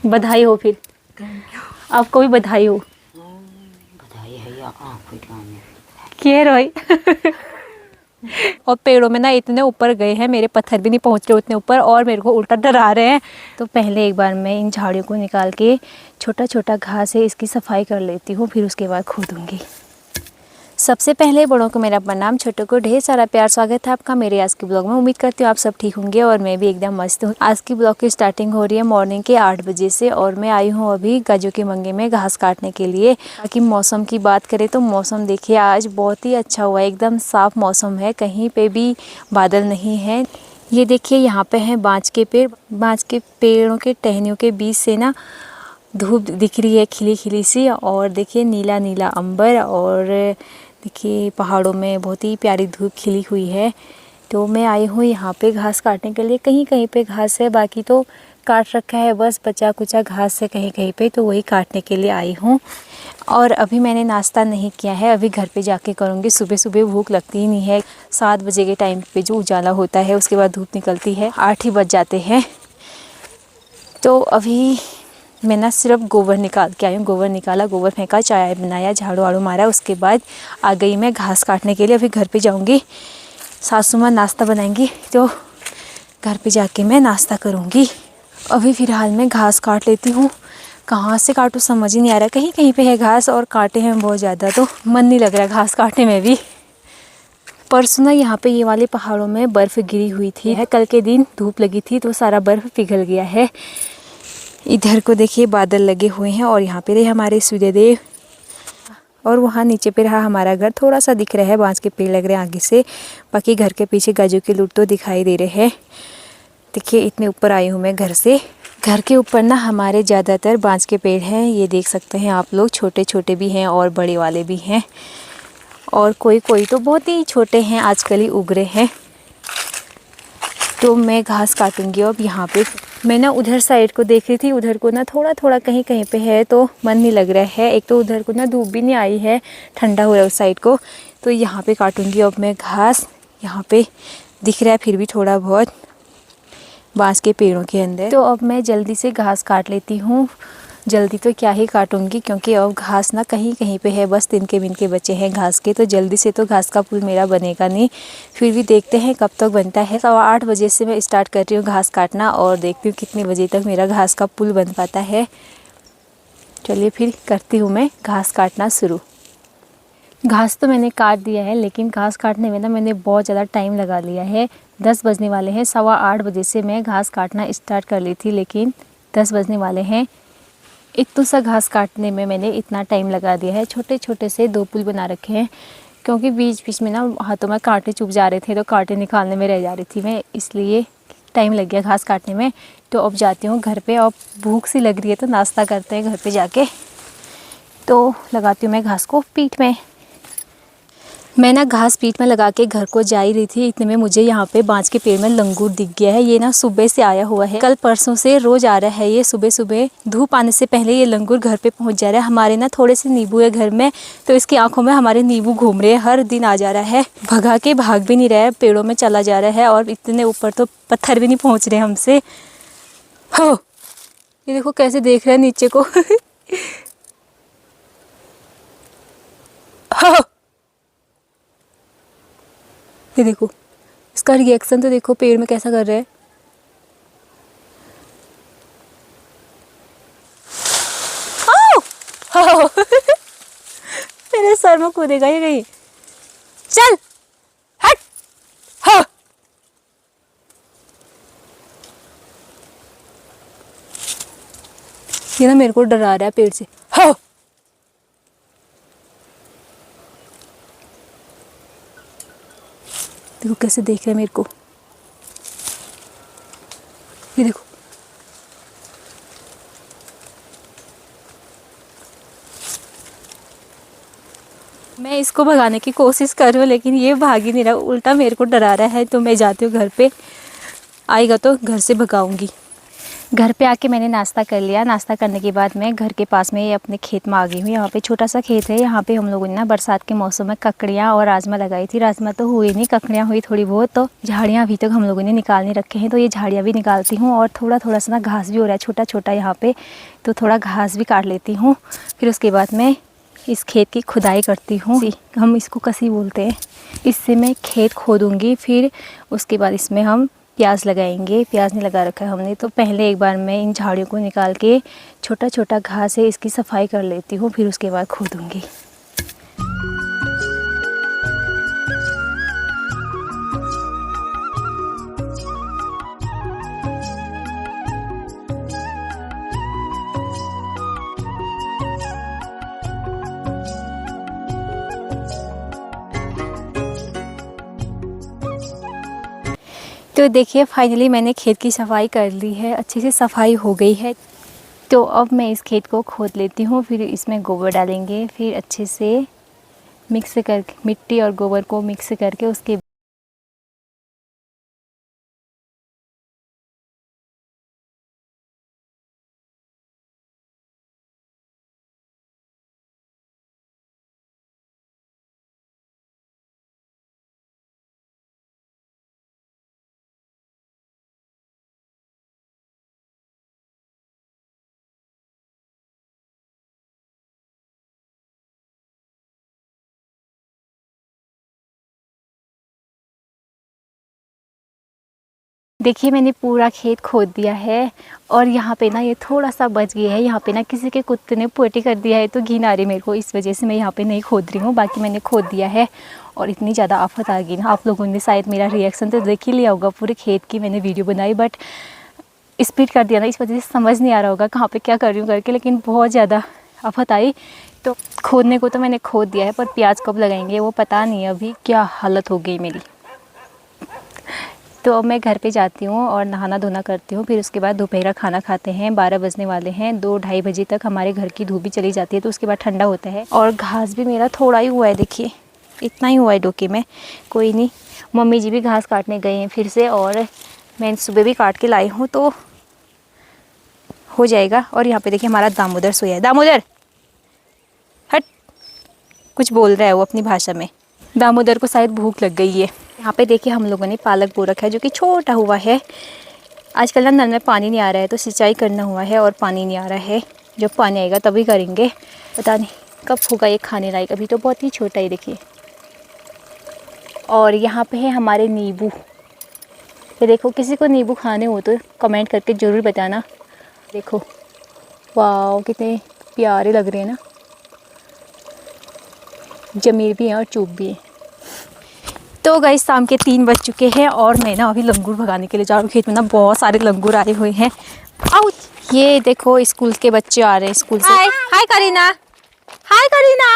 बधाई हो फिर, आपको भी बधाई हो। बधाई है या आप क्या रोई और पेड़ों में ना इतने ऊपर गए हैं, मेरे पत्थर भी नहीं पहुंच रहे उतने ऊपर और मेरे को उल्टा डरा रहे हैं। तो पहले एक बार मैं इन झाड़ियों को निकाल के छोटा छोटा घास है इसकी सफाई कर लेती हूँ, फिर उसके बाद खोदूँगी। सबसे पहले बड़ों को मेरा प्रणाम, छोटों को ढेर सारा प्यार। स्वागत है आपका मेरे आज के ब्लॉग में। उम्मीद करती हूँ आप सब ठीक होंगे और मैं भी एकदम मस्त हूँ। आज की ब्लॉग की स्टार्टिंग हो रही है मॉर्निंग के 8 बजे से और मैं आई हूँ अभी गाजू के मंगे में घास काटने के लिए। ताकि मौसम की बात करें तो मौसम देखिए आज बहुत ही अच्छा हुआ है, एकदम साफ मौसम है, कहीं पे भी बादल नहीं है। ये देखिए यहाँ पे है बाँच के पेड़, बाँच के पेड़ों के टहनियों के बीच से ना धूप दिख रही है खिली खिली सी। और देखिए नीला नीला अंबर और देखिए पहाड़ों में बहुत ही प्यारी धूप खिली हुई है। तो मैं आई हूँ यहाँ पे घास काटने के लिए। कहीं कहीं पे घास है, बाकी तो काट रखा है, बस बचा कुचा घास है कहीं कहीं पे, तो वही काटने के लिए आई हूँ। और अभी मैंने नाश्ता नहीं किया है, अभी घर पे जाके करूँगी। सुबह सुबह भूख लगती ही नहीं है। 7 बजे के टाइम पे जो उजाला होता है उसके बाद धूप निकलती है, 8 ही बज जाते हैं। तो अभी मैं ना सिर्फ गोबर निकाल के आई हूँ, गोबर निकाला, गोबर फेंका, चाय बनाया, झाड़ू वाड़ू मारा, उसके बाद आ गई मैं घास काटने के लिए। अभी घर पे जाऊँगी, सासू माँ नाश्ता बनाएंगी तो घर पे जाके मैं नाश्ता करूँगी। अभी फ़िलहाल मैं घास काट लेती हूँ। कहाँ से काटूँ समझ ही नहीं आ रहा, कहीं कहीं पे है घास और काटे हैं बहुत ज़्यादा, तो मन नहीं लग रहा घास काटने में भी। परसों ना यहाँ पे ये वाले पहाड़ों में बर्फ़ गिरी हुई थी, कल के दिन धूप लगी थी तो सारा बर्फ़ पिघल गया है। इधर को देखिए बादल लगे हुए हैं और यहाँ पे रहे हमारे सूर्यदेव और वहाँ नीचे पे रहा हमारा घर। थोड़ा सा दिख रहा है, बांस के पेड़ लग रहे हैं आगे से, बाकी घर के पीछे गाजू के लूट तो दिखाई दे रहे हैं। देखिए इतने ऊपर आई हूँ मैं घर से। घर के ऊपर ना हमारे ज़्यादातर बांस के पेड़ हैं, ये देख सकते हैं आप लोग, छोटे छोटे भी हैं और बड़े वाले भी हैं और कोई कोई तो बहुत ही छोटे हैं, आजकल ही उग रहे हैं। तो मैं घास काटूंगी अब यहाँ पे। मैं ना उधर साइड को देख रही थी, उधर को ना थोड़ा थोड़ा कहीं कहीं पे है तो मन नहीं लग रहा है। एक तो उधर को ना धूप भी नहीं आई है, ठंडा हो रहा है उस साइड को। तो यहाँ पे काटूंगी अब मैं घास। यहाँ पे दिख रहा है फिर भी थोड़ा बहुत बांस के पेड़ों के अंदर। तो अब मैं जल्दी से घास काट लेती हूँ। जल्दी तो क्या ही काटूंगी क्योंकि अब घास ना कहीं कहीं पे है, बस तिनके बिनके बचे हैं घास के, तो जल्दी से तो घास का पुल मेरा बनेगा नहीं। फिर भी देखते हैं कब तक बनता है। 8:15 बजे से मैं स्टार्ट कर रही हूँ घास काटना और देखती हूँ कितने बजे तक मेरा घास का पुल बन पाता है। चलिए फिर करती हूँ मैं घास काटना शुरू। घास तो मैंने काट दिया है, लेकिन घास काटने में ना मैंने बहुत ज़्यादा टाइम लगा लिया है। 10 बजने वाले हैं, 8:15 बजे से मैं घास काटना स्टार्ट कर ली थी, लेकिन 10 बजने वाले हैं। इतना सा घास काटने में मैंने इतना टाइम लगा दिया है। छोटे छोटे से 2 पुल बना रखे हैं क्योंकि बीच बीच में ना हाथों में कांटे चुभ जा रहे थे, तो कांटे निकालने में रह जा रही थी मैं, इसलिए टाइम लग गया घास काटने में। तो अब जाती हूँ घर पे, अब भूख सी लग रही है तो नाश्ता करते हैं घर पे जाके। तो लगाती हूँ मैं घास को पीठ में। मैं ना घास पीठ में लगा के घर को जा ही रही थी, इतने में मुझे यहाँ पे बांस के पेड़ में लंगूर दिख गया है। ये ना सुबह से आया हुआ है, कल परसों से रोज आ रहा है ये। सुबह सुबह धूप आने से पहले ये लंगूर घर पे पहुँच जा रहा है। हमारे ना थोड़े से नींबू है घर में, तो इसकी आंखों में हमारे नींबू घूम रहे हैं, हर दिन आ जा रहा है। भगा के भाग भी नहीं रहा है, पेड़ों में चला जा रहा है और इतने ऊपर तो पत्थर भी नहीं पहुँच रहे हमसे। हो ये देखो कैसे देख रहे हैं नीचे को हो ये देखो इसका रिएक्शन तो देखो, पेड़ में कैसा कर रहा है। आओ! मेरे सर में कूदेगा ये कहीं। चल हट। हाँ। ये ना मेरे को डरा रहा है पेड़ से। हाँ। देखो कैसे देख रहा है मेरे को, ये देखो। मैं इसको भगाने की कोशिश कर रही हूँ लेकिन ये भाग ही नहीं रहा, उल्टा मेरे को डरा रहा है। तो मैं जाती हूँ घर पे, आएगा तो घर से भगाऊंगी। घर पे आके मैंने नाश्ता कर लिया। नाश्ता करने के बाद मैं घर के पास में अपने खेत में आ गई हूँ। यहाँ पे छोटा सा खेत है। यहाँ पे हम लोगों ने ना बरसात के मौसम में ककड़ियाँ और राजमा लगाई थी। राजमा तो हुई नहीं, ककड़ियाँ हुई थोड़ी बहुत। तो झाड़ियाँ अभी तक हम लोगों ने निकाल नहीं रखे हैं, तो ये झाड़ियाँ भी निकालती हूँ। और थोड़ा थोड़ा सा ना घास भी हो रहा है छोटा छोटा यहाँ पे, तो थोड़ा घास भी काट लेती हूँ। फिर उसके बाद मैं इस खेत की खुदाई करती हूँ। हम इसको कसी बोलते हैं। इससे मैं खेत खोदूँगी, फिर उसके बाद इसमें हम प्याज लगाएंगे। प्याज नहीं लगा रखा है हमने, तो पहले एक बार मैं इन झाड़ियों को निकाल के छोटा छोटा घास है इसकी सफाई कर लेती हूँ, फिर उसके बाद खोदूँगी। तो देखिए फाइनली मैंने खेत की सफाई कर ली है, अच्छे से सफाई हो गई है। तो अब मैं इस खेत को खोद लेती हूँ, फिर इसमें गोबर डालेंगे, फिर अच्छे से मिक्स करके मिट्टी और गोबर को मिक्स करके उसके देखिए मैंने पूरा खेत खोद दिया है। और यहाँ पे ना ये थोड़ा सा बच गया है। यहाँ पे ना किसी के कुत्ते ने पोटी कर दिया है, तो घिन आ रही मेरे को, इस वजह से मैं यहाँ पे नहीं खोद रही हूँ। बाकी मैंने खोद दिया है। और इतनी ज़्यादा आफत आ गई ना, आप लोगों ने शायद मेरा रिएक्शन तो देख ही लिया होगा। पूरे खेत की मैंने वीडियो बनाई, बट स्पीड कर दिया ना, इस वजह से समझ नहीं आ रहा होगा कहाँ पर क्या कर रही हूँ करके। लेकिन बहुत ज़्यादा आफत आई। तो खोदने को तो मैंने खोद दिया है, पर प्याज कब लगाएंगे वो पता नहीं। अभी क्या हालत हो गई मेरी। तो अब मैं घर पे जाती हूँ और नहाना धोना करती हूँ। फिर उसके बाद दोपहर का खाना खाते हैं। 12 बजने वाले हैं। 2-2:30 बजे तक हमारे घर की धूप भी चली जाती है, तो उसके बाद ठंडा होता है। और घास भी मेरा थोड़ा ही हुआ है, देखिए इतना ही हुआ है डोके में। कोई नहीं, मम्मी जी भी घास काटने गए हैं फिर से, और मैं सुबह भी काट के लाई हूँ, तो हो जाएगा। और यहाँ पे देखिए हमारा दामोदर सोया है। दामोदर हट, कुछ बोल रहा है वो अपनी भाषा में। दामोदर को शायद भूख लग गई है। यहाँ पे देखिए हम लोगों ने पालक बो रखा है, जो कि छोटा हुआ है। आजकल ना नल में पानी नहीं आ रहा है, तो सिंचाई करना हुआ है और पानी नहीं आ रहा है। जब पानी आएगा तभी करेंगे, पता नहीं कब होगा ये खाने लायक। अभी तो बहुत ही छोटा ही देखिए। और यहाँ पे है हमारे नींबू। ये देखो, किसी को नींबू खाने हो तो कमेंट करके ज़रूर बताना। देखो वाह, कितने प्यारे लग रहे हैं ना। जमीर भी हैं और चुप भी है। तो गाइस शाम के 3 बज चुके हैं, और मैं ना अभी लंगूर भगाने के लिए जा रही हूँ। खेत में ना बहुत सारे लंगूर आए हुए हैं। आउट, ये देखो स्कूल के बच्चे आ रहे हैं स्कूल से। हाय करीना, हाय करीना।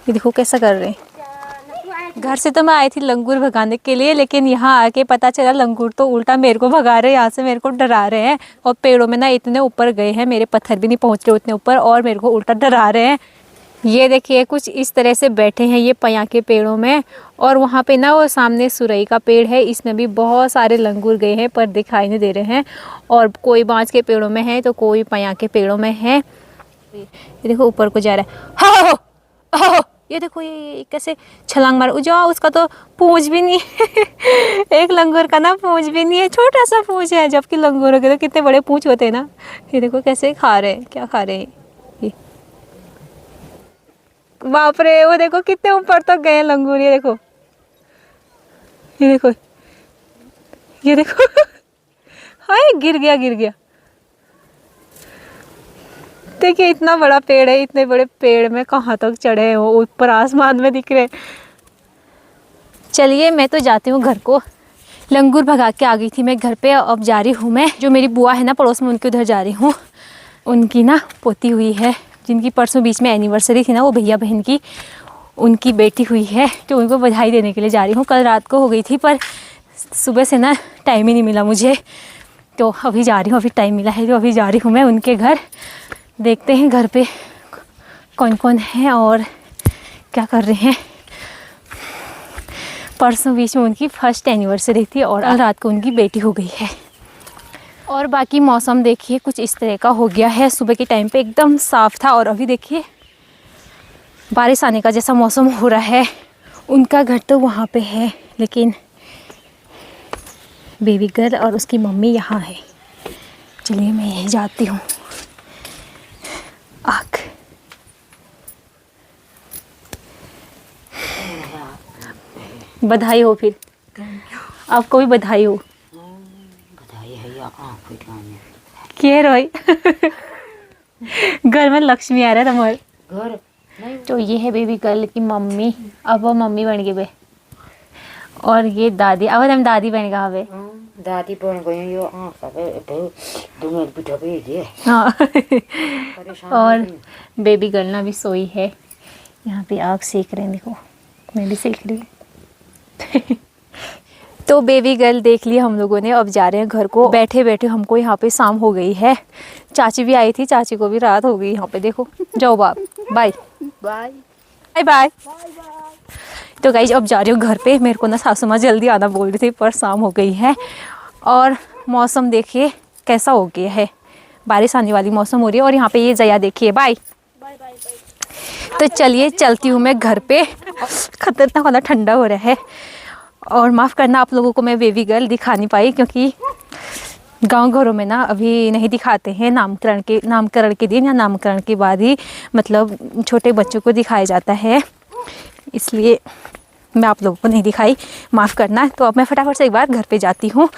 ये देखो कैसा कर रहे हैं। घर से तो मैं आई थी लंगूर भगाने के लिए, लेकिन यहाँ आके पता चला लंगूर तो उल्टा मेरे को भगा रहे हैं, यहाँ से मेरे को डरा रहे हैं। और पेड़ों में ना इतने ऊपर गए हैं, मेरे पत्थर भी नहीं पहुँच रहे उतने ऊपर, और मेरे को उल्टा डरा रहे हैं। ये देखिए कुछ इस तरह से बैठे हैं ये पया के पेड़ों में। और वहाँ पे ना वो सामने सुरई का पेड़ है, इसमें भी बहुत सारे लंगूर गए हैं, पर दिखाई नहीं दे रहे हैं। और कोई बांज के पेड़ों में है, तो कोई पया के पेड़ों में है। ये देखो ऊपर को जा रहा है। हो, ये देखो ये कैसे छलांग मार जाओ। उसका तो पूंछ भी नहीं है। एक लंगूर का ना पूंछ भी नहीं है, छोटा सा पूंछ है, जबकि लंगूरों के तो कितने बड़े पूंछ होते हैं ना। ये देखो कैसे खा रहे हैं, क्या खा रहे हैं ये। बाप रे, वो देखो कितने ऊपर तक गए लंगूर। ये देखो, ये देखो, ये देखो। हाय, गिर गया, गिर गया। देखिए इतना बड़ा पेड़ है, इतने बड़े पेड़ में कहाँ तक चढ़े हैं वो, ऊपर आसमान में दिख रहे। चलिए मैं तो जाती हूँ घर को। लंगूर भगा के आ गई थी मैं घर पे। अब जा रही हूँ मैं, जो मेरी बुआ है ना पड़ोस में, उनके उधर जा रही हूँ। उनकी ना पोती हुई है, जिनकी परसों बीच में एनिवर्सरी थी ना, वो भैया बहन की, उनकी बेटी हुई है, तो उनको बधाई देने के लिए जा रही हूँ। कल रात को हो गई थी, पर सुबह से ना टाइम ही नहीं मिला मुझे, तो अभी जा रही हूँ। अभी टाइम मिला है तो अभी जा रही हूँ मैं उनके घर। देखते हैं घर पे कौन कौन है और क्या कर रहे हैं। परसों बीच में उनकी फर्स्ट एनिवर्सरी थी और रात को उनकी बेटी हो गई है। और बाकी मौसम देखिए कुछ इस तरह का हो गया है। सुबह के टाइम पे एकदम साफ़ था और अभी देखिए बारिश आने का जैसा मौसम हो रहा है। उनका घर तो वहाँ पे है लेकिन बेबी गर्ल और उसकी मम्मी यहाँ है। चलिए मैं यहीं जाती हूँ। आग बधाई हो, फिर आपको भी बधाई हो। बधाई है या आँख में के रोई घर में लक्ष्मी आ रहा है तुम्हारे घर नहीं। तो ये है बेबी गर्ल की मम्मी। अब वो मम्मी बन गई बे। और ये दादी, अब हम दादी बन गए बे। दादी बन गई यो आँख दूंगे पिठा पे दे। हाँ परेशान और बेबी गर्ल ना भी सोई है। यहाँ पे आग सेक रहे हैं, देखो मैं भी सेक रही हूँ। तो बेबी गर्ल देख लिया हम लोगों ने। अब जा रहे हैं घर को। बैठे बैठे हमको यहाँ पे शाम हो गई है। चाची भी आई थी, चाची को भी रात हो गई यहाँ पे। देखो जाओ बाप, बाय बाय बाय बाय। तो गाइज अब जा रही हूँ घर पे। मेरे को ना सासू माँ जल्दी आना बोल रही थी पर शाम हो गई है। और मौसम देखिए कैसा हो गया है, बारिश आने वाली मौसम हो रही है। और यहाँ पे ये जया देखिए, बाय। तो चलिए चलती हूँ मैं घर पे। खतरनाक वाला ठंडा हो रहा है। और माफ़ करना आप लोगों को मैं बेबी गर्ल दिखा नहीं पाई क्योंकि गांव घरों में ना अभी नहीं दिखाते हैं। नामकरण के दिन या नामकरण के बाद ही मतलब छोटे बच्चों को दिखाया जाता है, इसलिए मैं आप लोगों को नहीं दिखाई, माफ़ करना। तो अब मैं फटाफट से एक बार घर पे जाती हूँ।